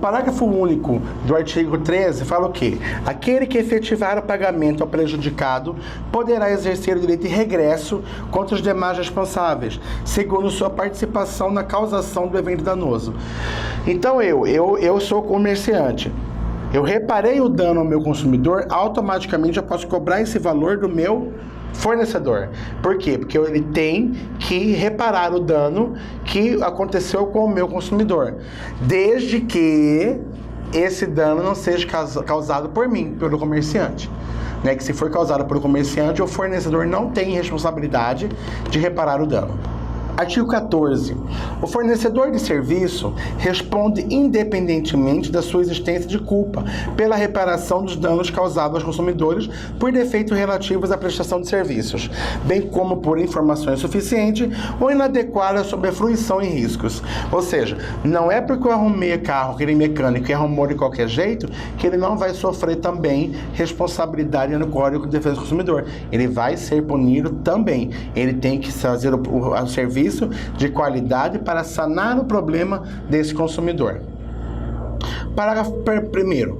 parágrafo único do artigo 13 fala o quê? Aquele que efetivar o pagamento ao prejudicado poderá exercer o direito de regresso contra os demais responsáveis, segundo sua participação na causação do evento danoso. Então eu sou comerciante. Eu reparei o dano ao meu consumidor, automaticamente eu posso cobrar esse valor do meu fornecedor. Por quê? Porque ele tem que reparar o dano que aconteceu com o meu consumidor, desde que esse dano não seja causado por mim, pelo comerciante. Né? Que se for causado pelo comerciante, o fornecedor não tem responsabilidade de reparar o dano. Artigo 14. O fornecedor de serviço responde independentemente da sua existência de culpa pela reparação dos danos causados aos consumidores por defeitos relativos à prestação de serviços, bem como por informações suficientes ou inadequadas sobre a fruição e riscos. Ou seja, não é porque eu arrumei carro, aquele mecânico que arrumou de qualquer jeito, que ele não vai sofrer também responsabilidade no Código de Defesa do Consumidor. Ele vai ser punido também. Ele tem que fazer o serviço de qualidade para sanar o problema desse consumidor. Parágrafo 1º.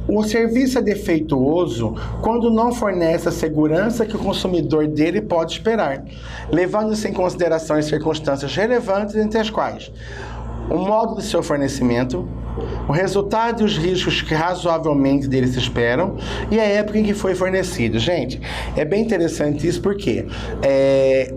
O serviço é defeituoso quando não fornece a segurança que o consumidor dele pode esperar, levando-se em consideração as circunstâncias relevantes, entre as quais o modo de seu fornecimento, o resultado e os riscos que razoavelmente dele se esperam e a época em que foi fornecido. Gente, é bem interessante isso porque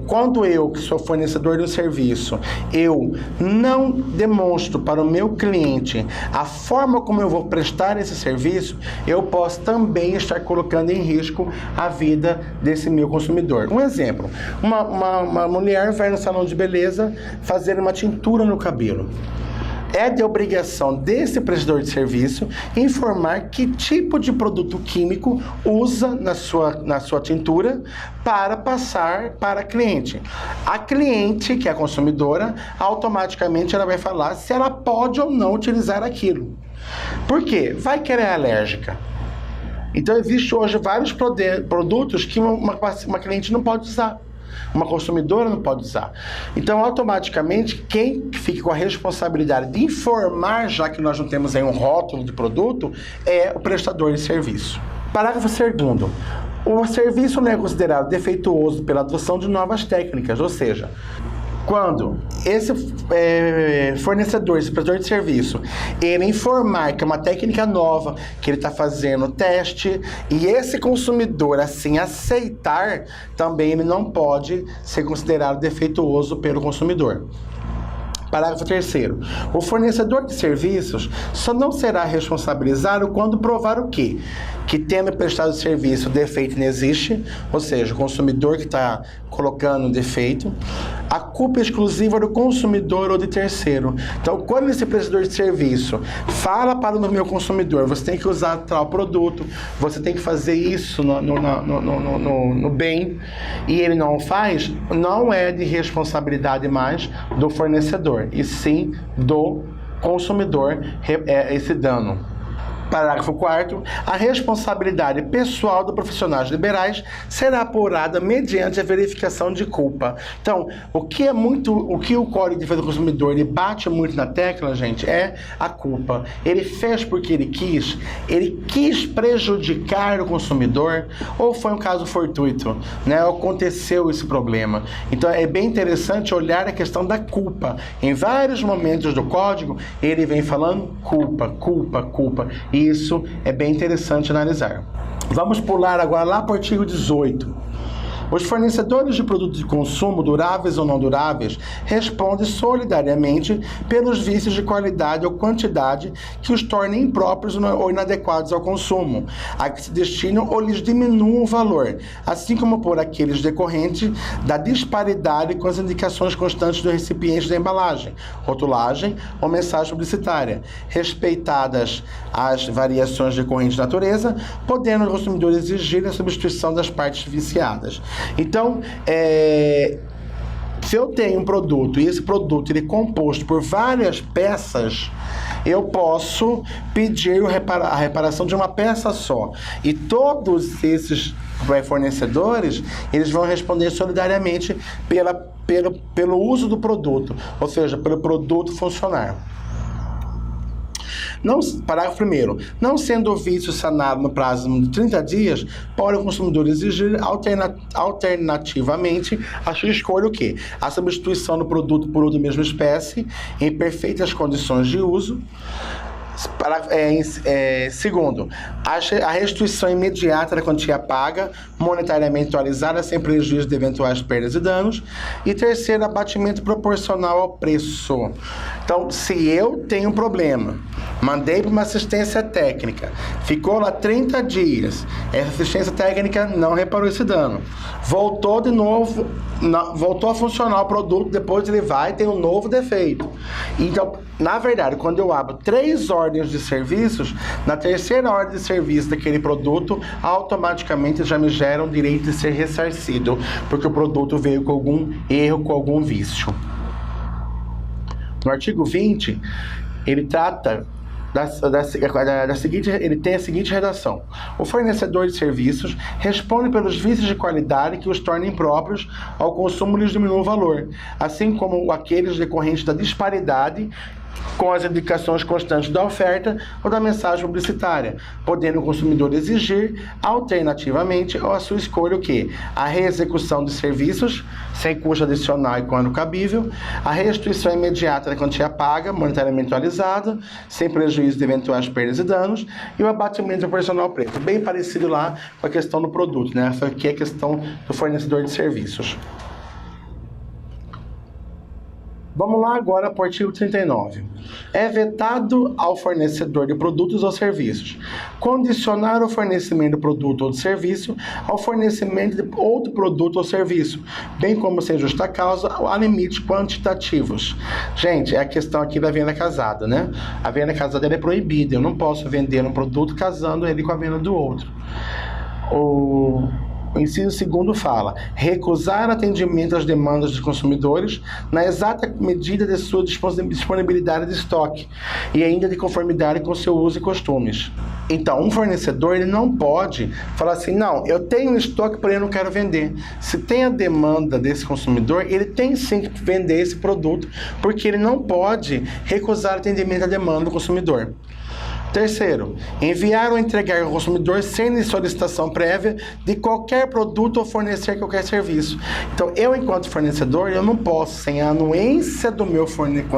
quando eu, que sou fornecedor de um serviço, eu não demonstro para o meu cliente a forma como eu vou prestar esse serviço, eu posso também estar colocando em risco a vida desse meu consumidor. Um exemplo, uma mulher vai no salão de beleza fazer uma tintura no cabelo. É de obrigação desse prestador de serviço informar que tipo de produto químico usa na sua tintura para passar para a cliente. A cliente, que é a consumidora, automaticamente ela vai falar se ela pode ou não utilizar aquilo. Por quê? Vai que ela é alérgica. Então, existe hoje vários produtos que uma cliente não pode usar. Uma consumidora não pode usar. Então, automaticamente, quem fica com a responsabilidade de informar, já que nós não temos aí um rótulo de produto, é o prestador de serviço. Parágrafo 2º. O serviço não é considerado defeituoso pela adoção de novas técnicas, ou seja, quando esse fornecedor, esse prestador de serviço, ele informar que é uma técnica nova, que ele está fazendo teste, e esse consumidor assim aceitar, também ele não pode ser considerado defeituoso pelo consumidor. Parágrafo 3º. O fornecedor de serviços só não será responsabilizado quando provar o quê? Que tendo prestado o serviço, o defeito não existe, ou seja, o consumidor que está colocando defeito, a culpa exclusiva do consumidor ou de terceiro. Então, quando esse prestador de serviço fala para o meu consumidor, você tem que usar tal produto, você tem que fazer isso no bem, e ele não faz, não é de responsabilidade mais do fornecedor, e sim do consumidor esse dano. Parágrafo 4º. A responsabilidade pessoal dos profissionais liberais será apurada mediante a verificação de culpa. Então, o que o Código de Defesa do Consumidor ele bate muito na tecla, gente, é a culpa. Ele fez porque ele quis prejudicar o consumidor, ou foi um caso fortuito, né? Aconteceu esse problema. Então, é bem interessante olhar a questão da culpa. Em vários momentos do Código, ele vem falando culpa, culpa, culpa. Isso é bem interessante analisar. Vamos pular agora lá para o artigo 18. Os fornecedores de produtos de consumo, duráveis ou não duráveis, respondem solidariamente pelos vícios de qualidade ou quantidade que os tornem impróprios ou inadequados ao consumo, a que se destinam ou lhes diminuam o valor, assim como por aqueles decorrentes da disparidade com as indicações constantes do recipiente da embalagem, rotulagem ou mensagem publicitária, respeitadas as variações decorrentes de natureza, podendo os consumidores exigir a substituição das partes viciadas. Então, se eu tenho um produto e esse produto ele é composto por várias peças, eu posso pedir a reparação de uma peça só. E todos esses fornecedores, eles vão responder solidariamente pelo uso do produto, ou seja, pelo produto funcionar. Parágrafo 1º. Não sendo o vício sanado no prazo de 30 dias, pode o consumidor exigir alternativamente a sua escolha o quê? A substituição do produto por outro da mesma espécie, em perfeitas condições de uso. Segundo, a restituição imediata da quantia paga, monetariamente atualizada, sem prejuízo de eventuais perdas e danos. E terceiro, abatimento proporcional ao preço. Então, se eu tenho um problema, mandei para uma assistência técnica, ficou lá 30 dias, essa assistência técnica não reparou esse dano, voltou de novo, voltou a funcionar o produto, depois ele vai ter um novo defeito. Então, na verdade, quando eu abro 3 ordens de serviços, na terceira ordem de serviço daquele produto, automaticamente já me gera o direito de ser ressarcido, porque o produto veio com algum erro, com algum vício. No artigo 20, ele trata ele tem a seguinte redação: o fornecedor de serviços responde pelos vícios de qualidade que os tornem impróprios ao consumo e lhes diminuam o valor, assim como aqueles decorrentes da disparidade com as indicações constantes da oferta ou da mensagem publicitária, podendo o consumidor exigir, alternativamente, ou a sua escolha, o quê? A reexecução de serviços, sem custo adicional e quando cabível, a restituição imediata da quantia paga, monetariamente atualizada, sem prejuízo de eventuais perdas e danos, e o abatimento proporcional ao preço. Bem parecido lá com a questão do produto, né? Essa aqui é a questão do fornecedor de serviços. Vamos lá agora para o artigo 39. É vetado ao fornecedor de produtos ou serviços condicionar o fornecimento do produto ou de serviço ao fornecimento de outro produto ou serviço, bem como, sem justa causa, a limites quantitativos. Gente, é a questão aqui da venda casada, né? A venda casada é proibida. Eu não posso vender um produto casando ele com a venda do outro. O inciso 2º fala: recusar atendimento às demandas dos consumidores na exata medida de sua disponibilidade de estoque e ainda de conformidade com seu uso e costumes. Então, um fornecedor ele não pode falar assim: não, eu tenho um estoque, porém eu não quero vender. Se tem a demanda desse consumidor, ele tem sim que vender esse produto, porque ele não pode recusar atendimento à demanda do consumidor. Terceiro, enviar ou entregar ao consumidor sem solicitação prévia de qualquer produto ou fornecer qualquer serviço. Então, eu, enquanto fornecedor, eu não posso, sem a anuência do meu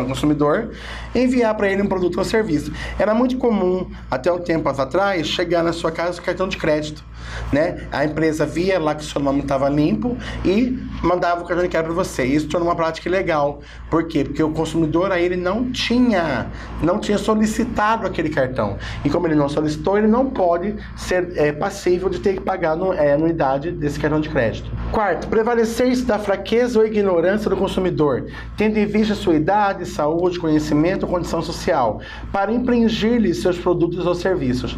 consumidor, enviar para ele um produto ou serviço. Era muito comum, até um tempo atrás, chegar na sua casa com cartão de crédito, né? A empresa via lá que o seu nome estava limpo e mandava o cartão de crédito para você. Isso tornou uma prática ilegal. Por quê? Porque o consumidor aí ele não tinha solicitado aquele cartão. E como ele não solicitou, ele não pode ser passível de ter que pagar a anuidade desse cartão de crédito. Quarto, prevalecer-se da fraqueza ou ignorância do consumidor, tendo em vista sua idade, saúde, conhecimento ou condição social, para impingir-lhe seus produtos ou serviços.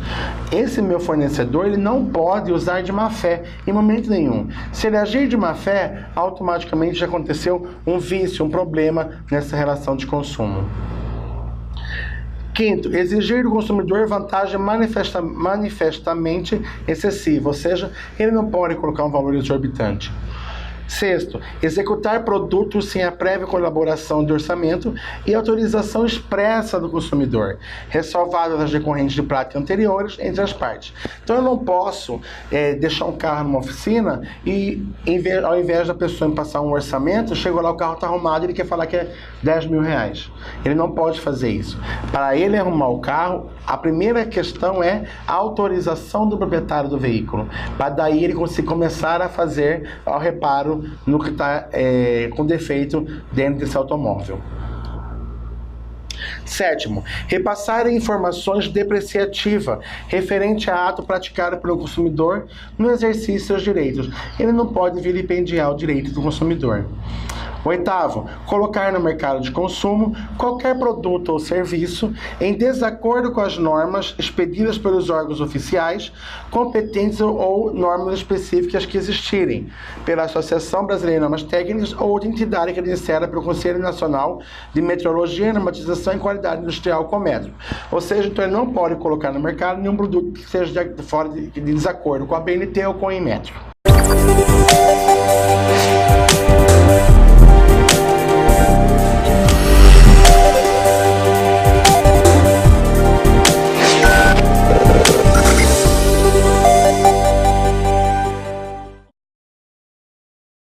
Esse meu fornecedor, ele não pode usar de má fé em momento nenhum. Se ele agir de má fé, automaticamente já aconteceu um vício, um problema nessa relação de consumo. Quinto, exigir do consumidor vantagem manifestamente excessiva, ou seja, ele não pode colocar um valor exorbitante. Sexto, executar produtos sem a prévia colaboração de orçamento e autorização expressa do consumidor, ressalvadas as decorrentes de práticas anteriores entre as partes. Então eu não posso deixar um carro numa oficina e, ao invés da pessoa me passar um orçamento, chegou lá, o carro está arrumado e ele quer falar que é 10 mil reais. Ele não pode fazer isso. Para ele arrumar o carro, a primeira questão é a autorização do proprietário do veículo, para daí ele conseguir começar a fazer o reparo no que está com defeito dentro desse automóvel. Sétimo, repassar informações depreciativas referente a ato praticado pelo consumidor no exercício de seus direitos. Ele não pode vilipendiar o direito do consumidor. Oitavo, colocar no mercado de consumo qualquer produto ou serviço em desacordo com as normas expedidas pelos órgãos oficiais, competentes ou normas específicas que existirem, pela Associação Brasileira de Normas Técnicas ou outra entidade credenciada pelo Conselho Nacional de Metrologia, Normatização e Qualidade Industrial Cometro. Ou seja, então ele não pode colocar no mercado nenhum produto que seja fora de desacordo com a BNT ou com a Inmetro.